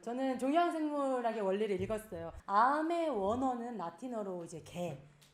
저는 종양생물학의 원리를 읽었어요. 암의 원어는 라틴어로 이제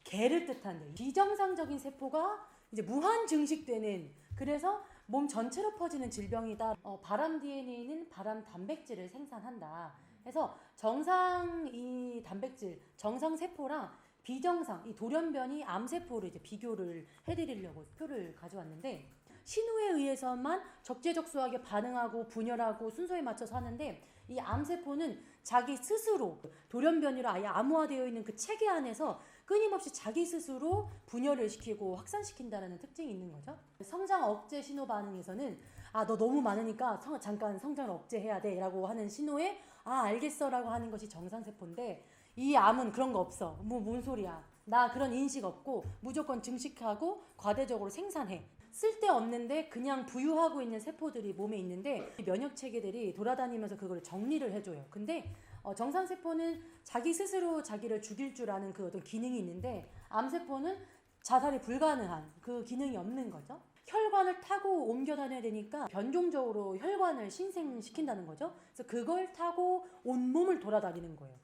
개를 뜻한대요. 비정상적인 세포가 이제 무한 증식되는, 그래서 몸 전체로 퍼지는 질병이다. 바람 DNA는 바람 단백질을 생산한다. 그래서 정상 이 단백질, 정상 세포랑 비정상 이 돌연변이 암세포를 이제 비교를 해드리려고 표를 가져왔는데, 신호에 의해서만 적재적소하게 반응하고 분열하고 순서에 맞춰서 하는데, 이 암세포는 자기 스스로 돌연변이로 아예 암호화되어 있는 그 체계 안에서 끊임없이 자기 스스로 분열을 시키고 확산시킨다는 특징이 있는 거죠. 성장 억제 신호 반응에서는 너 너무 많으니까 잠깐 성장을 억제해야 돼 라고 하는 신호에 알겠어 라고 하는 것이 정상세포인데, 이 암은 그런 거 없어. 뭔 소리야. 나 그런 인식 없고 무조건 증식하고 과대적으로 생산해. 쓸데없는데 그냥 부유하고 있는 세포들이 몸에 있는데, 면역 체계들이 돌아다니면서 그걸 정리를 해줘요. 근데 정상세포는 자기 스스로 자기를 죽일 줄 아는 그 어떤 기능이 있는데, 암세포는 자살이 불가능한 그 기능이 없는 거죠. 혈관을 타고 옮겨 다녀야 되니까 변종적으로 혈관을 신생시킨다는 거죠. 그래서 그걸 타고 온몸을 돌아다니는 거예요.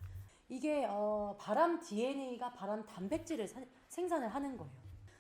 이게 바람 DNA가 바람 단백질을 생산을 하는 거예요.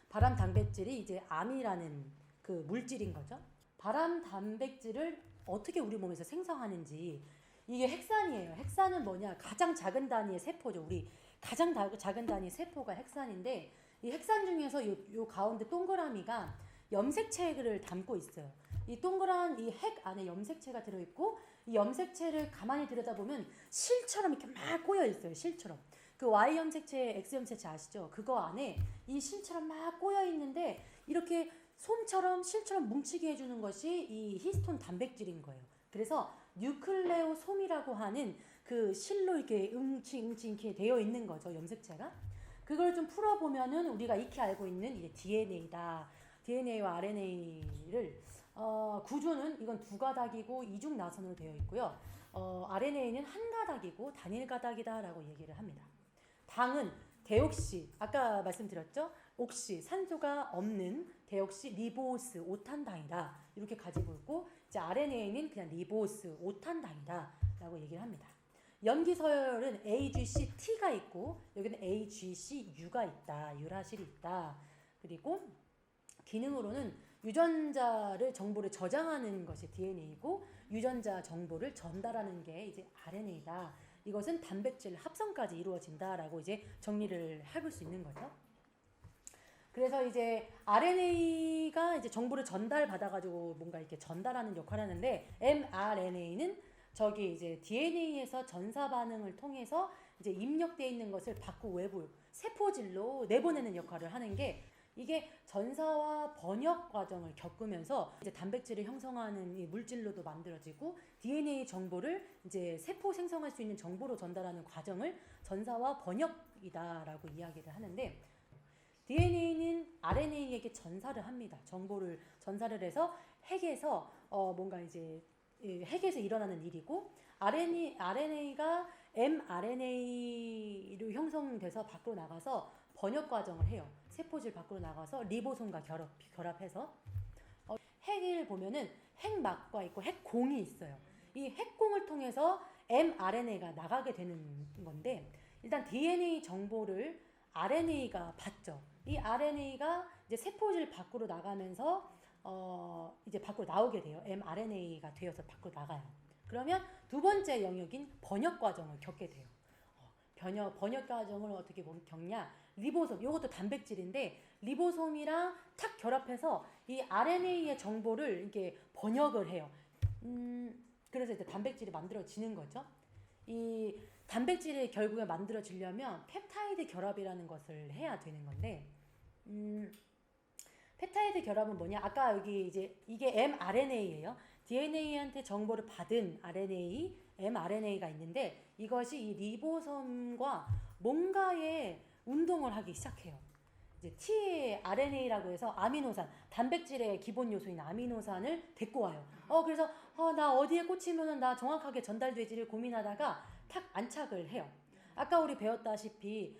바람 단백질이 이제 암이라는 그 물질인 거죠. 바람 단백질을 어떻게 우리 몸에서 생성하는지, 이게 핵산이에요. 핵산은 뭐냐? 가장 작은 단위의 세포죠. 우리 가장 작은 단위의 세포가 핵산인데, 이 핵산 중에서 요 가운데 동그라미가 염색체를 담고 있어요. 이 동그란 이 핵 안에 염색체가 들어있고, 이 염색체를 가만히 들여다보면 실처럼 이렇게 막 꼬여 있어요. 실처럼. 그 Y 염색체, X 염색체 아시죠? 그거 안에 이 실처럼 막 꼬여 있는데, 이렇게 솜처럼 실처럼 뭉치게 해주는 것이 이 히스톤 단백질인 거예요. 그래서 뉴클레오솜이라고 하는 그 실로 이렇게 응치 이렇게 되어 있는 거죠, 염색체가. 그걸 좀 풀어보면은 우리가 익히 알고 있는 이제 DNA다. DNA와 RNA를 구조는 이건 두 가닥이고 이중 나선으로 되어 있고요. RNA는 한 가닥이고 단일 가닥이다라고 얘기를 합니다. 당은 데옥시, 아까 말씀드렸죠? 옥시, 산소가 없는 데옥시 리보스 5탄당이다. 이렇게 가지고 있고, 이제 RNA는 그냥 리보스 5탄당이다 라고 얘기를 합니다. 염기서열은 AGCT가 있고, 여기는 AGCU가 있다. 유라실이 있다. 그리고 기능으로는 유전자를 정보를 저장하는 것이 DNA이고, 유전자 정보를 전달하는 게 이제 RNA다. 이것은 단백질 합성까지 이루어진다라고 이제 정리를 해볼 수 있는 거죠. 그래서 이제 RNA가 이제 정보를 전달받아가지고 뭔가 이렇게 전달하는 역할을 하는데, mRNA는 저기 이제 DNA에서 전사 반응을 통해서 이제 입력되어 있는 것을 밖으로 외부 세포질로 내보내는 역할을 하는 게, 이게 전사와 번역 과정을 겪으면서 이제 단백질을 형성하는 이 물질로도 만들어지고, DNA 정보를 이제 세포 생성할 수 있는 정보로 전달하는 과정을 전사와 번역이다라고 이야기를 하는데, DNA는 RNA에게 전사를 합니다. 정보를 전사를 해서 핵에서 뭔가 이제 핵에서 일어나는 일이고, RNA가 mRNA로 형성돼서 밖으로 나가서 번역 과정을 해요. 세포질 밖으로 나가서 리보솜과 결합해서. 핵을 보면은 핵막과 있고 핵공이 있어요. 이 핵공을 통해서 mRNA가 나가게 되는 건데, 일단 DNA 정보를 RNA가 받죠. 이 RNA가 이제 세포질 밖으로 나가면서 이제 밖으로 나오게 돼요. mRNA가 되어서 밖으로 나가요. 그러면 두 번째 영역인 번역 과정을 겪게 돼요. 번역 과정을 어떻게 겪냐? 리보솜, 이것도 단백질인데 리보솜이랑 탁 결합해서 이 RNA의 정보를 이렇게 번역을 해요. 그래서 이제 단백질이 만들어지는 거죠. 이 단백질이 결국에 만들어지려면 펩타이드 결합이라는 것을 해야 되는 건데, 펩타이드 결합은 뭐냐? 아까 여기 이제 이게 mRNA예요. DNA한테 정보를 받은 RNA, mRNA가 있는데, 이것이 이 리보솜과 뭔가의 운동을 하기 시작해요. 이제 tRNA라고 해서 아미노산, 단백질의 기본 요소인 아미노산을 데리고 와요. 그래서 나 어디에 꽂히면은 나 정확하게 전달되지를 고민하다가 탁 안착을 해요. 아까 우리 배웠다시피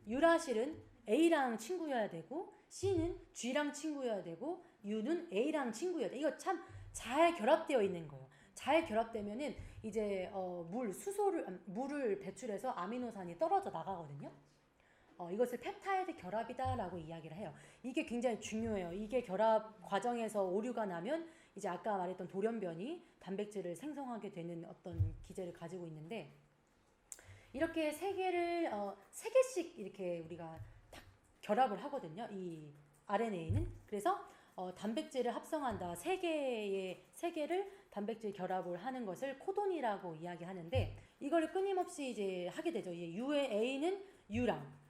유라실은 A랑 친구여야 되고, C는 G랑 친구여야 되고, U는 A랑 친구여야 돼. 이거 참 잘 결합되어 있는 거예요. 잘 결합되면은 이제 물을 배출해서 아미노산이 떨어져 나가거든요. 이것을 펩타이드 결합이다라고 이야기를 해요. 이게 굉장히 중요해요. 이게 결합 과정에서 오류가 나면 이제 아까 말했던 돌연변이 단백질을 생성하게 되는 어떤 기제를 가지고 있는데, 이렇게 세 개씩 이렇게 우리가 딱 결합을 하거든요. 이 RNA는. 그래서 단백질을 합성한다. 세 개를 단백질 결합을 하는 것을 코돈이라고 이야기하는데, 이거를 끊임없이 이제 하게 되죠. U의 A는 U랑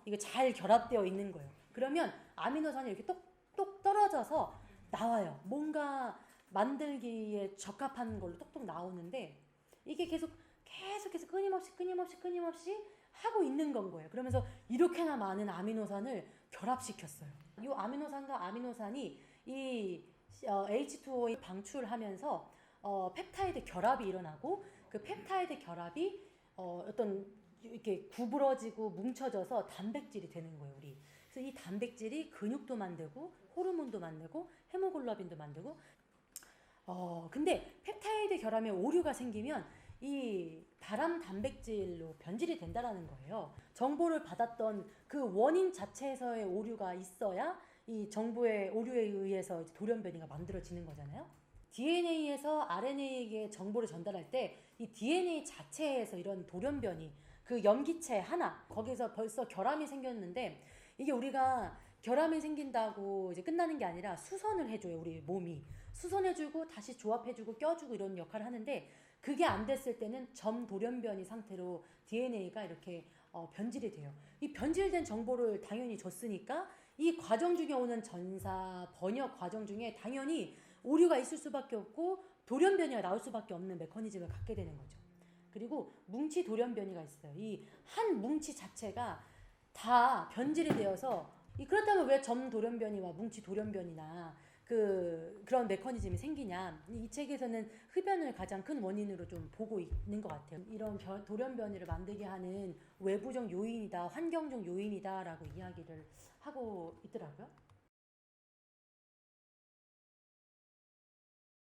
이거 잘 결합되어 있는 거예요. 그러면 아미노산이 이렇게 똑똑 떨어져서 나와요. 뭔가 만들기에 적합한 걸로 똑똑 나오는데, 이게 계속해서 끊임없이 하고 있는 건 거예요. 그러면서 이렇게나 많은 아미노산을 결합시켰어요. 이 아미노산과 아미노산이 이 H2O 방출하면서 펩타이드 결합이 일어나고, 그 펩타이드 결합이 어떤 이렇게 구부러지고 뭉쳐져서 단백질이 되는 거예요, 우리. 그래서 이 단백질이 근육도 만들고 호르몬도 만들고 헤모글로빈도 만들고. 근데 펩타이드 결함에 오류가 생기면 이 발암 단백질로 변질이 된다라는 거예요. 정보를 받았던 그 원인 자체에서의 오류가 있어야 이 정보의 오류에 의해서 돌연변이가 만들어지는 거잖아요. DNA에서 RNA에게 정보를 전달할 때 이 DNA 자체에서 이런 돌연변이, 그 염기체 하나, 거기서 벌써 결함이 생겼는데, 이게 우리가 결함이 생긴다고 이제 끝나는 게 아니라 수선을 해줘요. 우리 몸이 수선해주고 다시 조합해주고 껴주고 이런 역할을 하는데, 그게 안 됐을 때는 점돌연변이 상태로 DNA가 이렇게 변질이 돼요. 이 변질된 정보를 당연히 줬으니까 이 과정 중에 오는 전사 번역 과정 중에 당연히 오류가 있을 수밖에 없고 돌연변이가 나올 수밖에 없는 메커니즘을 갖게 되는 거죠. 그리고 뭉치 돌연변이가 있어요. 이 한 뭉치 자체가 다 변질이 되어서, 그렇다면 왜 점 돌연변이와 뭉치 돌연변이나 그런 메커니즘이 생기냐, 이 책에서는 흡연을 가장 큰 원인으로 좀 보고 있는 것 같아요. 이런 돌연변이를 만들게 하는 외부적 요인이다, 환경적 요인이다 라고 이야기를 하고 있더라고요.